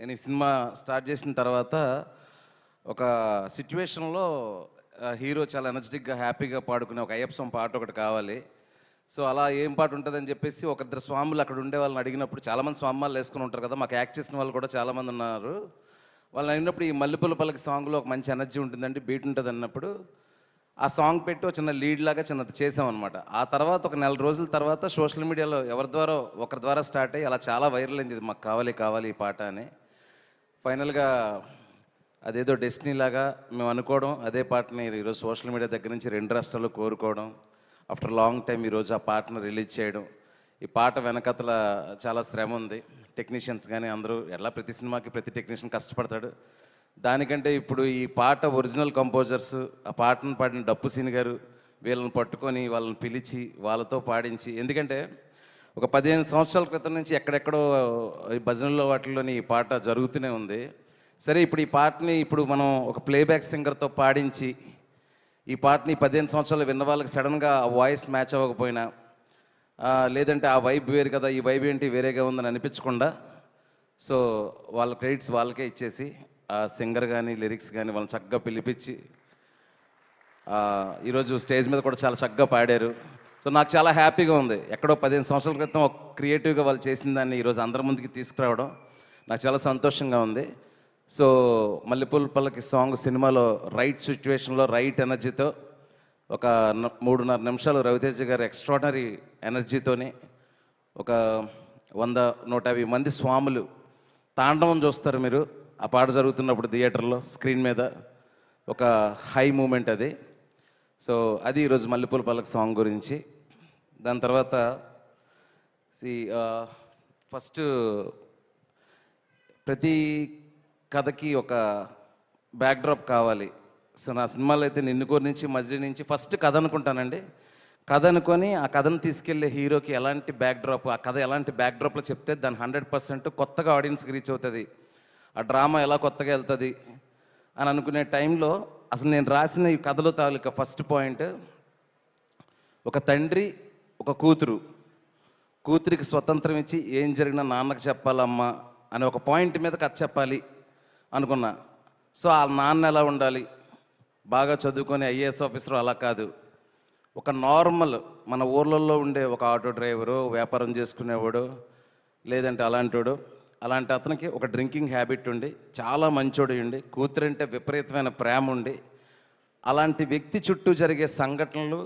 నేను ఈ cinema start చేసిన తర్వాత ఒక సిచ్యువేషన్లో హీరో చాలా ఎనర్జెటిక్గా హ్యాపీగా పాడుకునే ఒక అయ్యప్ప స్వామి పాట ఒకటి కావాలి. సో అలా ఏం పాట ఉంటుందని చెప్పేసి ఒకరిద్దరు స్వాములు అక్కడ ఉండే వాళ్ళని అడిగినప్పుడు చాలామంది స్వామిమాలు వేసుకుని ఉంటారు కదా, మాకు యాక్ట్ చేసిన వాళ్ళు కూడా చాలామంది ఉన్నారు. వాళ్ళని అడిగినప్పుడు ఈ మల్లెపూల పల్లకి సాంగ్లో ఒక మంచి ఎనర్జీ ఉంటుందండి, బీట్ ఉంటుంది అన్నప్పుడు ఆ సాంగ్ పెట్టి ఒక చిన్న లీడ్ లాగా చిన్నది చేసామన్నమాట. ఆ తర్వాత ఒక నెల రోజుల తర్వాత సోషల్ మీడియాలో ఒకరి ద్వారా స్టార్ట్ అయ్యి అలా చాలా వైరల్ అయింది, ఇది మాకు కావాలి కావాలి ఈ పాట అని. ఫైనల్గా అదేదో డెస్టినీ లాగా మేము అనుకోవడం, అదే పాటని ఈరోజు సోషల్ మీడియా దగ్గర నుంచి 2 రాష్ట్రాల్లో కోరుకోవడం, ఆఫ్టర్ లాంగ్ టైం ఈరోజు ఆ పాటను రిలీజ్ చేయడం. ఈ పాట వెనకతల చాలా శ్రమ ఉంది. టెక్నీషియన్స్ కానీ అందరూ ఎలా ప్రతి సినిమాకి ప్రతి టెక్నీషియన్ కష్టపడతాడు. దానికంటే ఇప్పుడు ఈ పాట ఒరిజినల్ కంపోజర్స్, ఆ పాటను పాడిన డప్పు సీని గారు వీళ్ళని పట్టుకొని వాళ్ళని పిలిచి వాళ్ళతో పాడించి, ఎందుకంటే ఒక 15 సంవత్సరాల క్రితం నుంచి ఎక్కడెక్కడో ఈ భజనల్లో వాటిల్లోని ఈ పాట జరుగుతూనే ఉంది. సరే, ఇప్పుడు ఈ పాటని మనం ఒక ప్లేబ్యాక్ సింగర్తో పాడించి ఈ పాటని 15 సంవత్సరాలు విన్న వాళ్ళకి సడన్గా ఆ వాయిస్ మ్యాచ్ అవ్వకపోయినా, లేదంటే ఆ వైబ్ వేరు కదా, ఈ వైబ్ ఏంటి వేరేగా ఉందని అనిపించకుండా, సో వాళ్ళ క్రెడిట్స్ వాళ్ళకే ఇచ్చేసి ఆ సింగర్ కానీ లిరిక్స్ కానీ వాళ్ళని చక్కగా పిలిపించి ఈరోజు స్టేజ్ మీద కూడా చాలా చక్కగా పాడారు. సో నాకు చాలా హ్యాపీగా ఉంది. ఎక్కడో 15 సంవత్సరాల క్రితం ఒక క్రియేటివ్గా వాళ్ళు చేసిన దాన్ని ఈరోజు అందరి ముందుకి తీసుకురావడం నాకు చాలా సంతోషంగా ఉంది. సో మల్లెపూల పల్లకి సాంగ్ సినిమాలో రైట్ సిచ్యువేషన్లో రైట్ ఎనర్జీతో ఒక 3.5 నిమిషాలు రవితేజ గారు ఎక్స్ట్రాడనరీ ఎనర్జీతోని ఒక 100-150 మంది స్వాములు తాండవం చూస్తారు మీరు ఆ పాట జరుగుతున్నప్పుడు థియేటర్లో స్క్రీన్ మీద. ఒక హై మూమెంట్ అది. సో అది ఈరోజు మల్లెపూల పల్లకి సాంగ్ గురించి. దాని తర్వాత ఫస్ట్ ప్రతి కథకి ఒక బ్యాక్డ్రాప్ కావాలి. సో నా సినిమాలో అయితే నిన్ను కోరి నుంచి మజిలీ నుంచి ఫస్ట్ కథ అనుకుంటానండి. కథ అనుకొని ఆ కథను తీసుకెళ్లే హీరోకి ఎలాంటి బ్యాక్డ్రాప్, ఆ కథ ఎలాంటి బ్యాక్డ్రాప్లో చెప్తే దాన్ని 100% కొత్తగా ఆడియన్స్కి రీచ్ అవుతుంది, ఆ డ్రామా ఎలా కొత్తగా వెళ్తుంది అని అనుకునే టైంలో అసలు నేను రాసిన ఈ కథలో తాలూకా ఫస్ట్ పాయింట్, ఒక తండ్రి ఒక కూతురికి స్వతంత్రం ఇచ్చి ఏం జరిగినా నాన్నకు చెప్పాలమ్మా అనే ఒక పాయింట్ మీద కథ చెప్పాలి అనుకున్నా. సో ఆ నాన్న ఎలా ఉండాలి, బాగా చదువుకొని ఐఏఎస్ ఆఫీసర్ అలా కాదు, ఒక నార్మల్ మన ఊర్లలో ఉండే ఒక ఆటో డ్రైవరు, వ్యాపారం చేసుకునేవాడు, లేదంటే అలాంటి అతనికి ఒక డ్రింకింగ్ హ్యాబిట్ ఉండి చాలా మంచోడు ఉండి కూతురంటే విపరీతమైన ప్రేమ ఉండి, అలాంటి వ్యక్తి చుట్టూ జరిగే సంఘటనలు,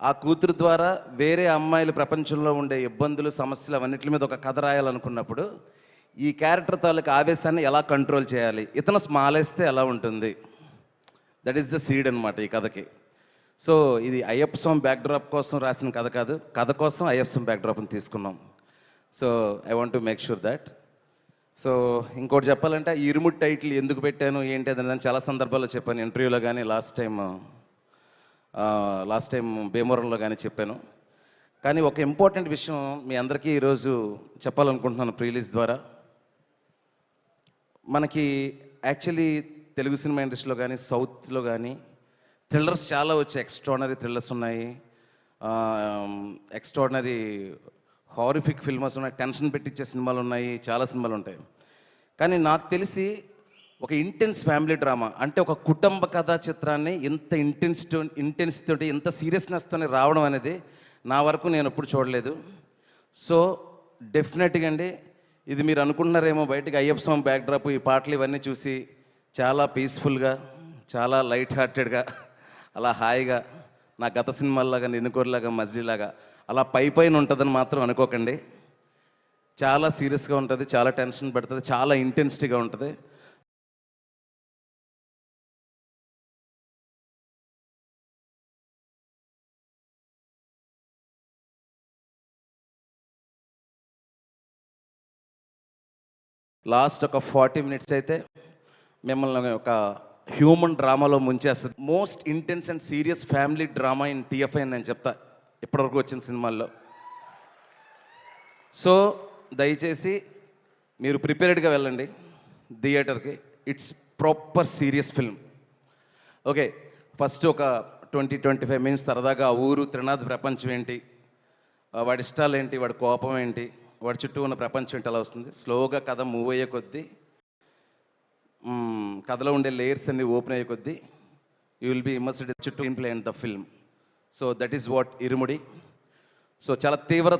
ఆ కూతురు ద్వారా వేరే అమ్మాయిలు ప్రపంచంలో ఉండే ఇబ్బందులు సమస్యలు అవన్నిటి మీద ఒక కథ రాయాలనుకున్నప్పుడు ఈ క్యారెక్టర్ తాలూకు ఆవేశాన్ని ఎలా కంట్రోల్ చేయాలి, ఇతను స్మాలేస్తే ఎలా ఉంటుంది, దట్ ఈస్ ద సీడ్ అనమాట ఈ కథకి. సో ఇది అయ్యప్ప స్వామి బ్యాక్డ్రాప్ కోసం రాసిన కథ కాదు, కథ కోసం అయ్యప్ప స్వామి బ్యాక్డ్రాప్ని తీసుకున్నాం. So I want to make sure that. So ఇంకోటి చెప్పాలంటే ఈ ఇరుముడి టైటిల్ ఎందుకు పెట్టాను ఏంటి అని చాలా సందర్భాల్లో చెప్పాను, ఇంటర్వ్యూలో కానీ లాస్ట్ టైం భీమవరంలో కానీ చెప్పాను. కానీ ఒక ఇంపార్టెంట్ విషయం మీ అందరికీ ఈరోజు చెప్పాలనుకుంటున్నాను ప్రీలీజ్ ద్వారా. మనకి యాక్చువల్లీ తెలుగు సినిమా ఇండస్ట్రీలో కానీ సౌత్లో కానీ థ్రిల్లర్స్ చాలా వచ్చాయి, ఎక్స్ట్రాడనరీ థ్రిల్లర్స్ ఉన్నాయి, ఎక్స్ట్రాడనరీ హారిఫిక్ ఫిల్మ్స్ ఉన్నాయి, టెన్షన్ పెట్టించే సినిమాలు ఉన్నాయి, చాలా సినిమాలు ఉంటాయి. కానీ నాకు తెలిసి ఒక ఇంటెన్స్ ఫ్యామిలీ డ్రామా అంటే ఒక కుటుంబ కథా చిత్రాన్ని ఇంత ఇంటెన్స్ తోటి ఇంత సీరియస్నెస్తో రావడం అనేది నా వరకు నేను ఎప్పుడు చూడలేదు. సో డెఫినెట్గా అండి, ఇది మీరు అనుకుంటున్నారేమో బయటకు అయ్యప్ప స్వామి బ్యాక్డ్రాప్ ఈ పాటలు ఇవన్నీ చూసి చాలా పీస్ఫుల్గా, చాలా లైట్ హార్టెడ్గా, అలా హాయిగా నా గత సినిమాల్లాగా నిన్నుకోరిలాగా మజిలీలాగా అలా పైన ఉంటుందని మాత్రం అనుకోకండి. చాలా సీరియస్గా ఉంటుంది, చాలా టెన్షన్ పెడుతుంది, చాలా ఇంటెన్సిటీగా ఉంటుంది. లాస్ట్ ఒక 40 మినిట్స్ అయితే మిమ్మల్ని ఒక హ్యూమన్ డ్రామాలో ముంచేస్తుంది. Most intense and serious family drama in TFI అని నేను చెప్తా ఇప్పటివరకు వచ్చిన సినిమాల్లో. సో దయచేసి మీరు ప్రిపేర్డ్గా వెళ్ళండి థియేటర్కి. It's proper serious film. Okay, first ఒక 20-25 మినిట్స్ సరదాగా ఆ ఊరు త్రినాథ్ ప్రపంచం ఏంటి, వాడి ఇష్టాలు ఏంటి, వాడి కోపం ఏంటి, వాడి చుట్టూ ఉన్న ప్రపంచం ఏంటి అలా వస్తుంది. స్లోగా కథ మూవ్ అయ్యే కొద్దీ కథలో ఉండే లేయర్స్ అన్ని ఓపెన్ అయ్యే కొద్దీ యూ విల్ బి ఇమర్స్డ్ చుట్టూ play and the film. So that is what irumudi. So చాలా తీవ్ర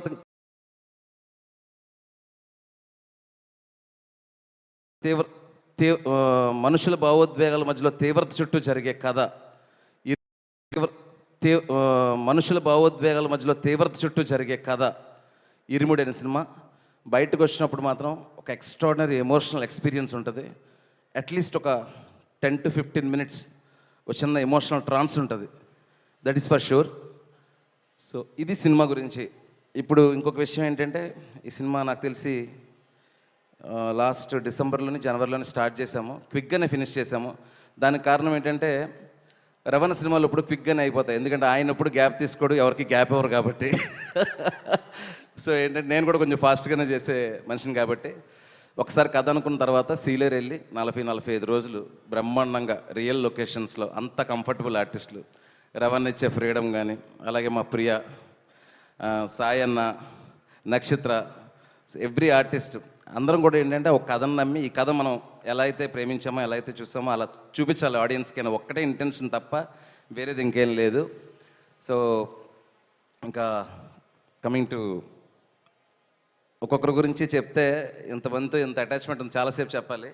మనుషుల భావోద్వేగాల మధ్యలో తీవ్రత చుట్టూ జరిగే కథ. మనుషుల భావోద్వేగాల మధ్యలో తీవ్రత చుట్టూ జరిగే కథ ఇరుముడి అనే సినిమా. బయటకు వచ్చినప్పుడు మాత్రం ఒక ఎక్స్ట్రాడినరీ ఎమోషనల్ ఎక్స్పీరియన్స్ ఉంటుంది. అట్లీస్ట్ ఒక 10 to 15 minutes ఒక చిన్న ఎమోషనల్ ట్రాన్స్ ఉంటుంది. That is for sure. So ఇది సినిమా గురించి. ఇప్పుడు ఇంకొక విషయం ఏంటంటే, ఈ సినిమా నాకు తెలిసి లాస్ట్ డిసెంబర్లోని జనవరిలోని స్టార్ట్ చేసాము, క్విక్గానే ఫినిష్ చేసాము. దానికి కారణం ఏంటంటే, రవణ సినిమాలు ఇప్పుడు క్విక్గానే అయిపోతాయి, ఎందుకంటే ఆయన ఇప్పుడు గ్యాప్ తీసుకోడు, ఎవరికి గ్యాప్ ఇవ్వరు కాబట్టి. సో ఏంటంటే నేను కూడా కొంచెం ఫాస్ట్గానే చేసే మనిషిని కాబట్టి, ఒకసారి కథ అనుకున్న తర్వాత సీలేరు వెళ్ళి 40-45 రోజులు బ్రహ్మాండంగా రియల్ లొకేషన్స్లో అంత కంఫర్టబుల్ ఆర్టిస్టులు, రవణ ఇచ్చే ఫ్రీడమ్ కానీ, అలాగే మా ప్రియ, సాయన్న, నక్షత్ర, ఎవ్రీ ఆర్టిస్ట్ అందరం కూడా ఏంటంటే ఒక కథను నమ్మి ఈ కథ మనం ఎలా అయితే ప్రేమించామో ఎలా అయితే చూస్తామో అలా చూపించాలి ఆడియన్స్కి అని ఒక్కటే ఇంటెన్షన్ తప్ప వేరేది ఇంకేం లేదు. సో ఇంకా కమింగ్ టు ఒక్కొక్కరి గురించి చెప్తే ఇంతమందితో ఇంత అటాచ్మెంట్ ఉంది, చాలాసేపు చెప్పాలి.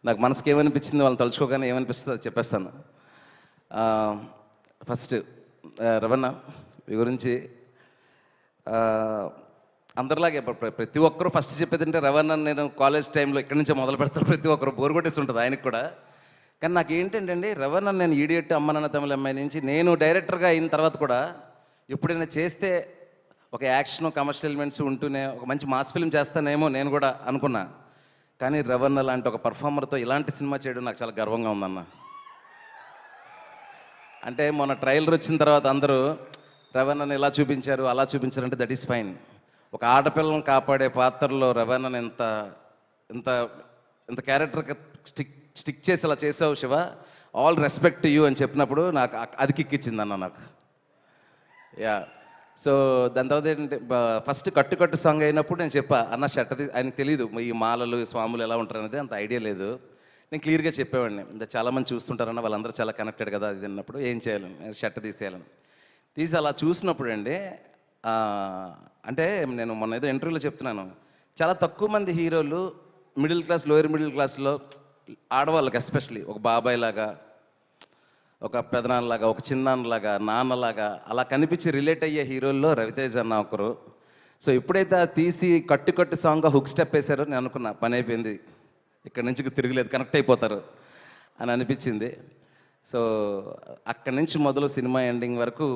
నాకు మనసుకి ఏమనిపించింది వాళ్ళని తలుచుకోగానే ఏమనిపిస్తుందో అది చెప్పేస్తాను. ఫస్ట్ రవణ మీ గురించి అందరిలాగే ప్రతి ఒక్కరూ ఫస్ట్ చెప్పేది అంటే రవణ నేను కాలేజ్ టైంలో ఇక్కడి నుంచే మొదలు పెడతాను, ప్రతి ఒక్కరు బోర్ కొట్టేసి ఉంటుంది ఆయనకు కూడా. కానీ నాకు ఏంటంటే అండి, రవణ నేను ఈడియట్, అమ్మ నాన్న తమిళ అమ్మాయి నుంచి నేను డైరెక్టర్గా అయిన తర్వాత కూడా ఎప్పుడైనా చేస్తే ఒక యాక్షన్ కమర్షియల్ ఎలిమెంట్స్ ఉంటూనే ఒక మంచి మాస్ ఫిల్మ్ చేస్తానేమో నేను కూడా అనుకున్నా. కానీ రవణ లాంటి ఒక పర్ఫార్మర్తో ఇలాంటి సినిమా చేయడం నాకు చాలా గర్వంగా ఉందన్న. అంటే మొన్న ట్రైలర్ వచ్చిన తర్వాత అందరూ రవణని ఇలా చూపించారు అలా చూపించారంటే దట్ ఈస్ ఫైన్. ఒక ఆడపిల్లని కాపాడే పాత్రలో రవణని ఇంత ఇంత ఇంత క్యారెక్టర్కి స్టిక్ చేసి అలా చేసావు శివ, ఆల్ రెస్పెక్ట్ యూ అని చెప్పినప్పుడు నాకు అది కిక్కిచ్చింది అన్న నాకు. యా. సో దాని తర్వాత ఏంటంటే ఫస్ట్ కట్టు సాంగ్ అయినప్పుడు నేను చెప్పా అన్న షర్ట్ ఆయనకు తెలియదు ఈ మాలలు స్వాములు ఎలా ఉంటారు అనేది అంత ఐడియా లేదు. నేను క్లియర్గా చెప్పేవాడిని, చాలామంది చూస్తుంటారన్న వాళ్ళందరూ చాలా కనెక్టెడ్ కదా అది అన్నప్పుడు ఏం చేయాలని షర్ట్ తీసేయాలని తీసి అలా చూసినప్పుడు అండి, అంటే నేను మొన్న ఏదో ఇంటర్వ్యూలో చెప్తున్నాను, చాలా తక్కువ మంది హీరోలు మిడిల్ క్లాస్ లోయర్ మిడిల్ క్లాస్లో ఆడవాళ్ళకి ఎస్పెషలీ ఒక బాబాయ్ లాగా, ఒక పెదనాన్నలాగా, ఒక చిన్నాన్నలాగా, నాన్నలాగా అలా కనిపించి రిలేట్ అయ్యే హీరోల్లో రవితేజ అన్న ఒకరు. సో ఎప్పుడైతే తీసి కట్టు సాంగ్గా హుక్ స్టెప్ వేశారో నేను అనుకున్నా పని అయిపోయింది, ఇక్కడ నుంచి తిరగలేదు, కనెక్ట్ అయిపోతారు అని అనిపించింది. సో అక్కడి నుంచి మొదలు సినిమా ఎండింగ్ వరకు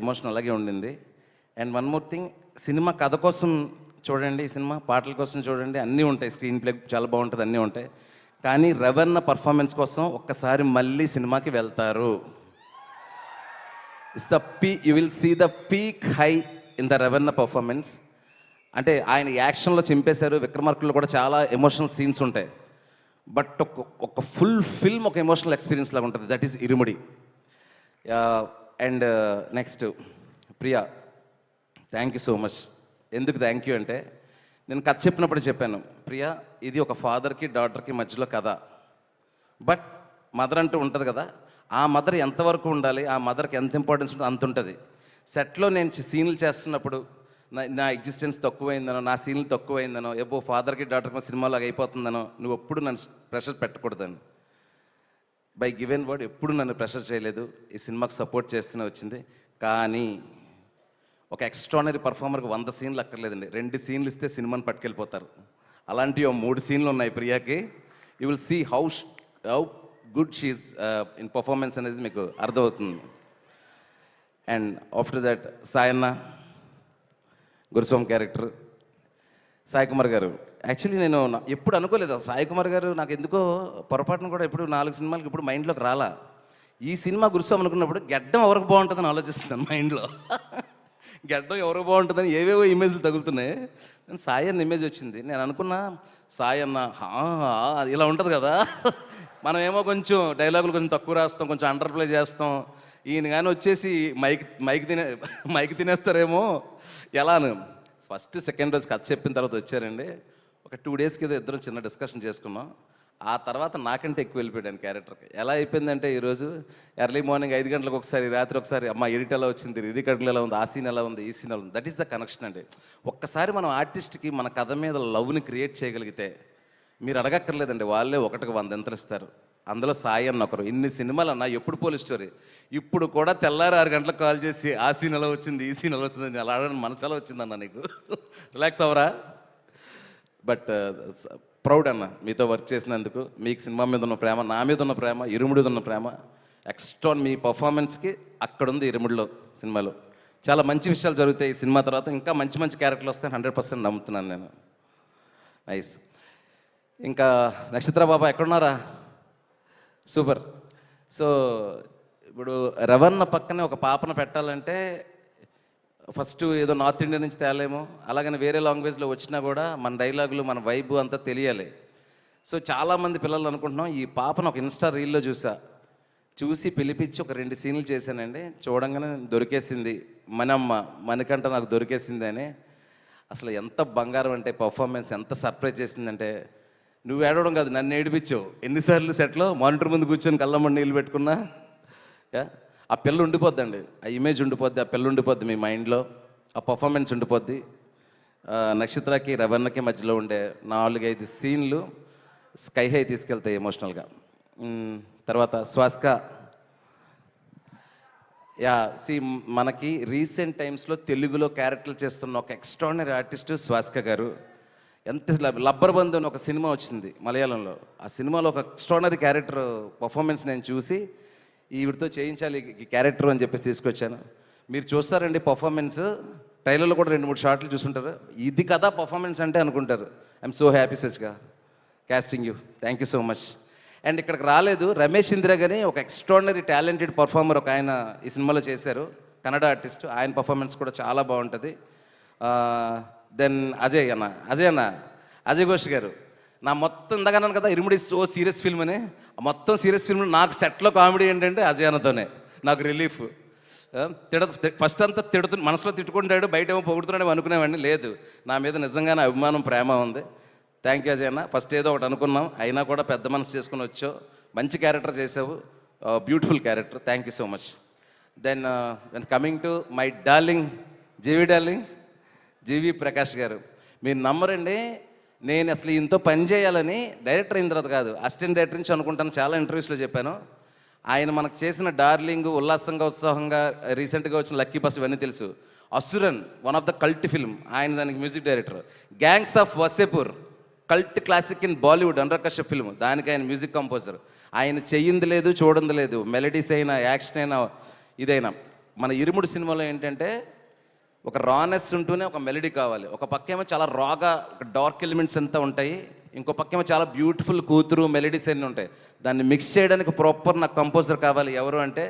ఎమోషన్ అలాగే ఉండింది. And one more thing, cinema కథ కోసం చూడండి, ఈ సినిమా పాటల కోసం చూడండి, అన్నీ ఉంటాయి, స్క్రీన్ ప్లే చాలా బాగుంటుంది, అన్నీ ఉంటాయి. కానీ రవణ పర్ఫార్మెన్స్ కోసం ఒక్కసారి మళ్ళీ సినిమాకి వెళ్తారు. You will see the peak high in the రవణ పర్ఫార్మెన్స్. అంటే ఆయన యాక్షన్లో చింపేశారు, విక్రమార్కుల్లో కూడా చాలా ఎమోషనల్ సీన్స్ ఉంటాయి, బట్ ఒక ఫుల్ ఫిల్మ్ ఒక ఎమోషనల్ ఎక్స్పీరియన్స్ లాగా ఉంటుంది. That is Irumudi. And next Priya, thank you so much. ఎందుకు థ్యాంక్ యూ అంటే, నేను కథ చెప్పినప్పుడు చెప్పాను, ప్రియా ఇది ఒక ఫాదర్కి డాటర్కి మధ్యలో కథ, బట్ మదర్ అంటూ ఉంటుంది కదా, ఆ మదర్ ఎంతవరకు ఉండాలి, ఆ మదర్కి ఎంత ఇంపార్టెన్స్ ఉంటుందో అంత ఉంటుంది. సెట్లో నేను సీన్లు చేస్తున్నప్పుడు నా ఎగ్జిస్టెన్స్ తక్కువైందనో, నా సీన్లు తక్కువైందనో, ఎప్పుడో ఫాదర్కి డాటర్కి సినిమాలాగా అయిపోతుందనో నువ్వు ఎప్పుడు నన్ను ప్రెషర్ పెట్టకూడదని బై గివెన్ వర్డ్ ఎప్పుడు నన్ను ప్రెషర్ చేయలేదు. ఈ సినిమాకి సపోర్ట్ చేస్తూనే వచ్చింది. కానీ ఒక ఎక్స్ట్రానరీ పర్ఫార్మర్కి 100 సీన్లు అక్కర్లేదండి, 2 సీన్లు ఇస్తే సినిమాని పట్టుకెళ్ళిపోతారు. అలాంటివి 3 సీన్లు ఉన్నాయి ప్రియాకి. You will see how good she's in performance అనేది మీకు అర్థమవుతుంది. And after that Sayanna, Guruswamy character, Sai Kumar garu. Actually నేను ఎప్పుడు అనుకోలేదు సాయి కుమార్ గారు, నాకు ఎందుకో పొరపాటును కూడా ఎప్పుడు 4 సినిమాలకు ఇప్పుడు మైండ్లోకి రాలా. ఈ సినిమా గురుస్వామి అనుకున్నప్పుడు గడ్డం ఎవరికి బాగుంటుందని ఆలోచిస్తున్నాను మైండ్లో. గడ్డం ఎవరికి బాగుంటుందని ఏవేవో ఇమేజ్లు తగులుతున్నాయి. సాయి అన్న ఇమేజ్ వచ్చింది. నేను అనుకున్నా సాయి అన్న ఇలా ఉంటుంది కదా, మనం ఏమో కొంచెం డైలాగులు కొంచెం తక్కువ రాస్తాం, కొంచెం అండర్ ప్లే చేస్తాం, ఈయన కానీ వచ్చేసి మైక్ తినేస్తారేమో ఎలాను. ఫస్ట్ సెకండ్ రోజు కథ చెప్పిన తర్వాత వచ్చారండి. ఒక 2 డేస్కి ఏదో ఇద్దరం చిన్న డిస్కషన్ చేసుకున్నాం. ఆ తర్వాత నాకంటే ఎక్కువ వెళ్ళిపోయాను క్యారెక్టర్కి. ఎలా అయిపోయిందంటే ఈరోజు ఎర్లీ మార్నింగ్ 5 గంటలకు ఒకసారి, రాత్రి ఒకసారి అమ్మ ఎడిట్ ఎలా వచ్చింది, రికార్డులు ఎలా ఉంది, ఆ సీన్ ఎలా ఉంది, ఈ సీన్ ఎలా ఉంది. దట్ ఈస్ ద కనెక్షన్ అండి. ఒక్కసారి మనం ఆర్టిస్ట్కి మన కథ మీద లవ్ని క్రియేట్ చేయగలిగితే మీరు అడగక్కర్లేదండి, వాళ్ళే ఒకటికి 100 ఎంతలు ఇస్తారు. అందులో సాయి అన్న ఒకరు. ఇన్ని సినిమాలు అన్న ఎప్పుడు పోలీస్ స్టోరీ, ఇప్పుడు కూడా తెల్లారి 6 గంటలకు కాల్ చేసి ఆ సీన్ ఎలా వచ్చింది, ఈ సీన్ ఎలా వచ్చింది, అలా అడగడం మనసు ఎలా వచ్చిందన్న నీకు రిలాక్స్ అవరా. బట్ ప్రౌడ్ అన్న మీతో వర్క్ చేసినందుకు. మీకు సినిమా మీద ఉన్న ప్రేమ, నా మీద ఉన్న ప్రేమ, ఇరుముడిది ఉన్న ప్రేమ ఎక్స్ట్రా. మీ పర్ఫార్మెన్స్కి అక్కడుంది ఇరుముడిలో సినిమాలో. చాలా మంచి విషయాలు జరుగుతాయి ఈ సినిమా తర్వాత. ఇంకా మంచి మంచి క్యారెక్టర్లు వస్తాయని 100% నమ్ముతున్నాను నేను. నైస్. ఇంకా నక్షత్ర బాబా ఎక్కడున్నారా? సూపర్. సో ఇప్పుడు రవణ పక్కనే ఒక పాపను పెట్టాలంటే ఫస్ట్ ఏదో నార్త్ ఇండియా నుంచి తేలేమో, అలాగని వేరే లాంగ్వేజ్లో వచ్చినా కూడా మన డైలాగులు, మన వైబు అంతా తెలియాలి. సో చాలామంది పిల్లలు అనుకుంటున్నాం, ఈ పాపను ఒక ఇన్స్టా రీల్లో చూసి పిలిపించి ఒక 2 సీన్లు చేశానండి. చూడంగానే దొరికేసింది మనమ్మ, మనకంట నాకు దొరికేసింది అని. అసలు ఎంత బంగారం అంటే పర్ఫార్మెన్స్, ఎంత సర్ప్రైజ్ చేసిందంటే, నువ్వు ఏడవడం కాదు నన్ను ఏడిపించావు. ఎన్నిసార్లు సెట్లో మానిటర్ ముందు కూర్చొని కళ్ళమ్మని నీళ్ళు పెట్టుకున్నా. ఆ పిల్ల ఉండిపోద్దండి, ఆ ఇమేజ్ ఉండిపోద్ది, ఆ పిల్ల ఉండిపోద్ది మీ మైండ్లో, ఆ పర్ఫార్మెన్స్ ఉండిపోద్ది. నక్షత్రకి రవణకి మధ్యలో ఉండే 4-5 సీన్లు స్కై హై తీసుకెళ్తాయి ఎమోషనల్గా. తర్వాత స్వాస్క. మనకి రీసెంట్ టైమ్స్లో తెలుగులో క్యారెక్టర్లు చేస్తున్న ఒక ఎక్స్ట్రాడినరీ ఆర్టిస్టు స్వాస్క గారు. ఎంత లబ్బర్ బంధు అని ఒక సినిమా వచ్చింది మలయాళంలో. ఆ సినిమాలో ఒక ఎక్స్ట్రాడినరీ క్యారెక్టర్ పర్ఫార్మెన్స్ నేను చూసి ఈవిడితో చేయించాలి ఈ క్యారెక్టర్ అని చెప్పేసి తీసుకొచ్చాను. మీరు చూస్తారండి పర్ఫార్మెన్స్, ట్రైలర్లో కూడా 2-3 షాట్లు చూసుంటారు. ఇది కదా పర్ఫార్మెన్స్ అంటే అనుకుంటారు. ఐఎమ్ సో హ్యాపీ స్వచ్గా casting you. Thank you so much. And ఇక్కడికి రాలేదు రమేష్ ఇందిరా గారి, ఒక ఎక్స్ట్రాడినరీ టాలెంటెడ్ పర్ఫార్మర్ ఒక ఆయన ఈ సినిమాలో చేశారు, కన్నడ ఆర్టిస్ట్. ఆయన పర్ఫార్మెన్స్ కూడా చాలా బాగుంటుంది. దెన్ అజయ్ ఘోష్ గారు. నా మొత్తం ఇందాకన్నాను కదా ఇరుముడి సో సీరియస్ ఫిల్మ్ అని, మొత్తం సీరియస్ ఫిల్మ్ నాకు సెట్లో కామెడీ ఏంటంటే అజయ్ అన్నతోనే నాకు రిలీఫ్. ఫస్ట్ అంతా మనసులో తిట్టుకుంటాడు, బయట ఏమో పొగుడుతున్నాడు అనుకునేవాడిని. లేదు, నా మీద నిజంగానే అభిమానం, ప్రేమ ఉంది. థ్యాంక్ యూ అజయ్ అన్న. ఫస్ట్ ఏదో ఒకటి అనుకున్నాం, అయినా కూడా పెద్ద మనసు చేసుకుని వచ్చావు, మంచి క్యారెక్టర్ చేసావు, beautiful character. Thank you so much. Then coming to my darling GV Prakash garu. మీరు నమ్మరండి, నేను అసలు ఇంతో పని చేయాలని డైరెక్టర్ అయిన తర్వాత కాదు, అసిస్టెంట్ డైరెక్టర్ నుంచి అనుకుంటాను. చాలా ఇంటర్వ్యూస్లో చెప్పాను. ఆయన మనకు చేసిన డార్లింగ్, ఉల్లాసంగా ఉత్సాహంగా, రీసెంట్గా వచ్చిన లక్కీ బస్, ఇవన్నీ తెలుసు. Asuran, one of the cult film, ఆయన దానికి music director. Gangs of Wasseypur, cult classic in Bollywood, Anurag Kashyap film, దానికి ఆయన మ్యూజిక్ కంపోజర్. ఆయన చెయ్యింది లేదు, చూడంది లేదు, మెలడీస్ అయినా, యాక్షన్ అయినా, ఇదైనా. మన ఇరుముడు సినిమాలో ఏంటంటే ఒక రానెస్ ఉంటూనే ఒక మెలడీ కావాలి. ఒక పక్కేమో చాలా రాగా ఒక డార్క్ ఎలిమెంట్స్ అంతా ఉంటాయి, ఇంకో పక్కేమో చాలా బ్యూటిఫుల్ కూతురు మెలడీస్ అన్నీ ఉంటాయి. దాన్ని మిక్స్ చేయడానికి ప్రాపర్ నాకు కంపోజర్ కావాలి. ఎవరు అంటే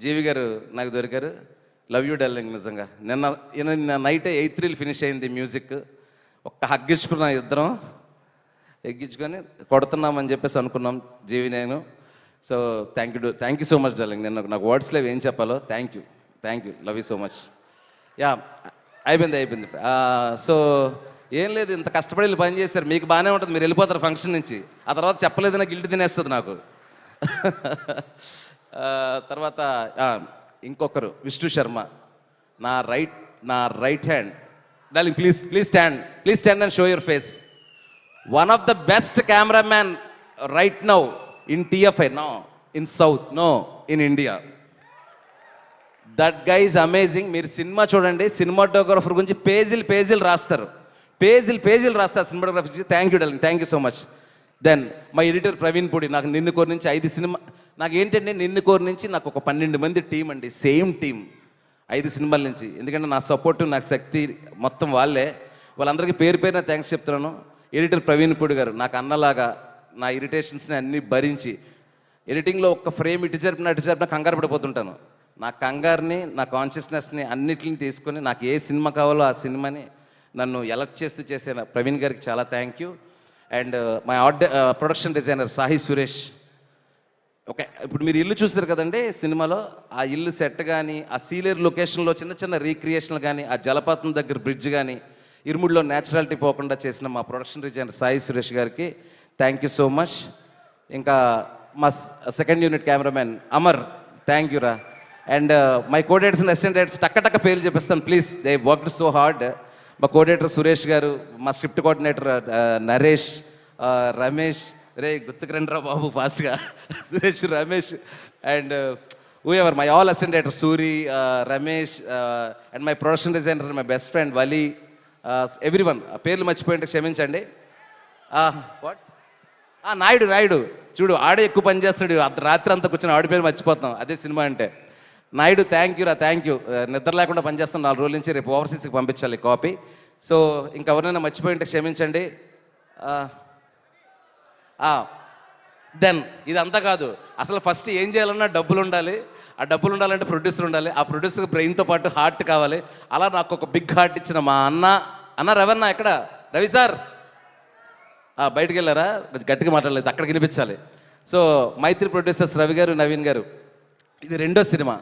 జీవి గారు నాకు దొరికారు. Love you darling. నిజంగా నిన్న నైటే 8 రీల్ ఫినిష్ అయింది మ్యూజిక్. ఒక్క హగ్గించుకున్నాం, ఇద్దరం ఎగ్గించుకొని కొడుతున్నామని చెప్పేసి అనుకున్నాం జీవి నేను. So thank you so much darling. నేను నాకు వర్డ్స్లో ఏం చెప్పాలో. Thank you, love you so much. అయిపోయింది. సో ఏం లేదు, ఇంత కష్టపడి వెళ్ళి పని చేశారు, మీకు బాగానే ఉంటుంది, మీరు వెళ్ళిపోతారు ఫంక్షన్ నుంచి. ఆ తర్వాత చెప్పలేదు, నాకు గిల్ట్ తినేస్తుంది నాకు. తర్వాత ఇంకొకరు విష్ణు శర్మ, నా right hand. Darling please stand and show your face. One of the best cameraman right now in TFI, no in south, no in India. That guy is amazing. మీరు సినిమా చూడండి, సినిమాటోగ్రాఫర్ గురించి పేజీలు రాస్తారు cinematography. Thank you darling, thank you so much. Then my editor Praveen Pudi. నాకు నిన్ను కోరి నుంచి 5 cinema, నాకు ఏంటంటే నిన్ను కోరి నుంచి నాకు ఒక 12 మంది టీం అండి, సేమ్ టీం 5 సినిమాల నుంచి. ఎందుకంటే నా సపోర్టు, నాకు శక్తి మొత్తం వాళ్ళందరికీ పేరున థ్యాంక్స్ చెప్తున్నాను. ఎడిటర్ ప్రవీణ్ పూడి గారు నాకు అన్నలాగా నా ఇరిటేషన్స్ని అన్నీ భరించి, ఎడిటింగ్లో ఒక్క ఫ్రేమ్ ఇటు జరిపినా కంగారు పడిపోతుంటాను. నా కంగారుని, నా కాన్షియస్నెస్ని అన్నిటిని తీసుకొని నాకు ఏ సినిమా కావాలో ఆ సినిమాని నన్ను ఎలక్ట్ చేస్తూ చేసిన ప్రవీణ్ గారికి చాలా thank you. And my production designer Sahi Suresh. Okay, ఇప్పుడు మీరు ఇల్లు చూసారు కదండి సినిమాలో, ఆ ఇల్లు సెట్ కానీ, ఆ సీలేరు లొకేషన్లో చిన్న రీక్రియేషన్లు కానీ, ఆ జలపాతం దగ్గర బ్రిడ్జ్ కానీ, ఇరుముడిలో న్యాచురాలిటీ పోకుండా చేసిన మా ప్రొడక్షన్ డిజైనర్ సాయి సురేష్ గారికి థ్యాంక్ యూ సో మచ్. ఇంకా మా second unit cameraman Amar, thank you రా. And my co-directors and assistant directors టక్క పేర్లు చెప్పిస్తాను please, they worked so hard. మా కోడేటర్ సురేష్ గారు, మా స్క్రిప్ట్ కోఆర్డినేటర్ నరేష్, రమేష్, రే గుర్తుకు రండిరా బాబు ఫాస్ట్గా, Suresh, Ramesh, and whoever, my all assistant director, Suri, Ramesh, and my production designer, my best friend, Vali, everyone. పేర్లు మర్చిపోయింటే క్షమించండి. వాట్ నాయుడు చూడు, ఆడే ఎక్కువ పని చేస్తాడు, రాత్రి అంతా కూర్చొని ఆడి పేరు మర్చిపోతాం, అదే సినిమా అంటే. నాయుడు థ్యాంక్ యూ రా, థ్యాంక్ యూ. నిద్ర లేకుండా పనిచేస్తాం 4 రోజుల నుంచి, రేపు ఓవర్సీస్కి పంపించాలి కాపీ. సో ఇంకా ఎవరైనా మర్చిపోయింటే క్షమించండి. దెన్ ఇదంతా కాదు, అసలు ఫస్ట్ ఏం చేయాలన్నా డబ్బులు ఉండాలి. ఆ డబ్బులు ఉండాలంటే ప్రొడ్యూసర్ ఉండాలి. ఆ ప్రొడ్యూసర్కి బ్రెయిన్తో పాటు హార్ట్ కావాలి. అలా నాకు ఒక బిగ్ హార్ట్ ఇచ్చిన మా అన్న రవన్న, ఎక్కడ రవి సార్? బయటికి వెళ్ళారా? కొంచెం గట్టిగా మాట్లాడలేదు, అక్కడికి వినిపించాలి. సో మైత్రి ప్రొడ్యూసర్స్ రవి గారు, నవీన్ గారు, ఇది 2వ సినిమా.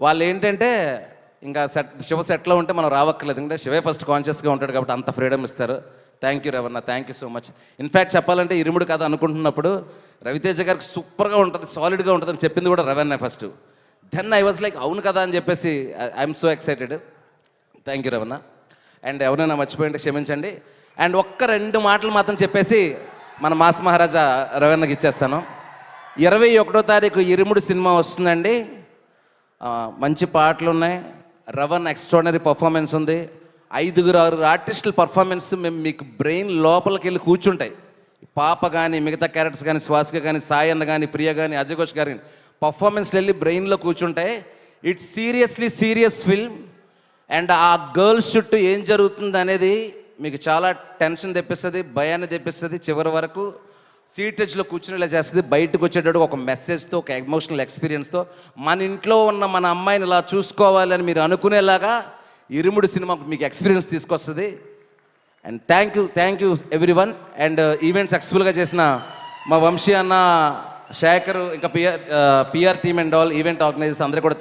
వాళ్ళు ఏంటంటే ఇంకా శివ సెట్లో ఉంటే మనం రావక్కర్లేదు, ఎందుకంటే శివే ఫస్ట్ కాన్షియస్గా ఉంటాడు కాబట్టి అంత ఫ్రీడమ్ ఇస్తారు. Thank you Ravanna, thank you so much. In fact చెప్పాలంటే ఇరుముడు కథ అనుకుంటున్నప్పుడు రవితేజ గారికి సూపర్గా ఉంటుంది, సాలిడ్గా ఉంటుంది అని చెప్పింది కూడా Ravanna first. Then I was like అవును కదా అని చెప్పేసి I'm so excited. Thank you Ravanna. And ఎవరైనా మర్చిపోయింటే క్షమించండి. అండ్ 1-2 మాటలు మాత్రం చెప్పేసి మన మాస్ మహారాజా రవన్నకి ఇచ్చేస్తాను. 21వ తారీఖు ఇరుముడు సినిమా వస్తుందండి. మంచి పాటలు ఉన్నాయి, రవన్ ఎక్స్ట్రాడినరీ పర్ఫార్మెన్స్ ఉంది, 5-6 ఆర్టిస్టుల పర్ఫార్మెన్స్ మేము మీకు బ్రెయిన్ లోపలికి వెళ్ళి కూర్చుంటాయి. పాప కానీ, మిగతా క్యారెక్టర్స్ కానీ, శ్వాసిక కానీ, సాయి అన్న కానీ, ప్రియ కానీ, అజయ్ ఘోష్ గారి పర్ఫార్మెన్స్ వెళ్ళి బ్రెయిన్లో కూర్చుంటాయి. It's seriously serious film. And ఆ గర్ల్స్ చుట్టూ ఏం జరుగుతుంది అనేది మీకు చాలా టెన్షన్ తెప్పిస్తుంది, భయాన్ని తెప్పిస్తుంది. చివరి వరకు సీటేజ్లో కూర్చునేలా చేస్తుంది. బయటకు వచ్చేటప్పుడు ఒక మెసేజ్తో, ఒక ఎమోషనల్ ఎక్స్పీరియన్స్తో మన ఇంట్లో ఉన్న మన అమ్మాయిని ఇలా చూసుకోవాలని మీరు అనుకునేలాగా ఇరుముడు సినిమా మీకు ఎక్స్పీరియన్స్ తీసుకొస్తుంది. And thank you everyone. And event సక్సెస్ఫుల్గా చేసిన మా వంశీ అన్న, శేఖర్, ఇంకా PR team and all event organisers అందరికీ కూడా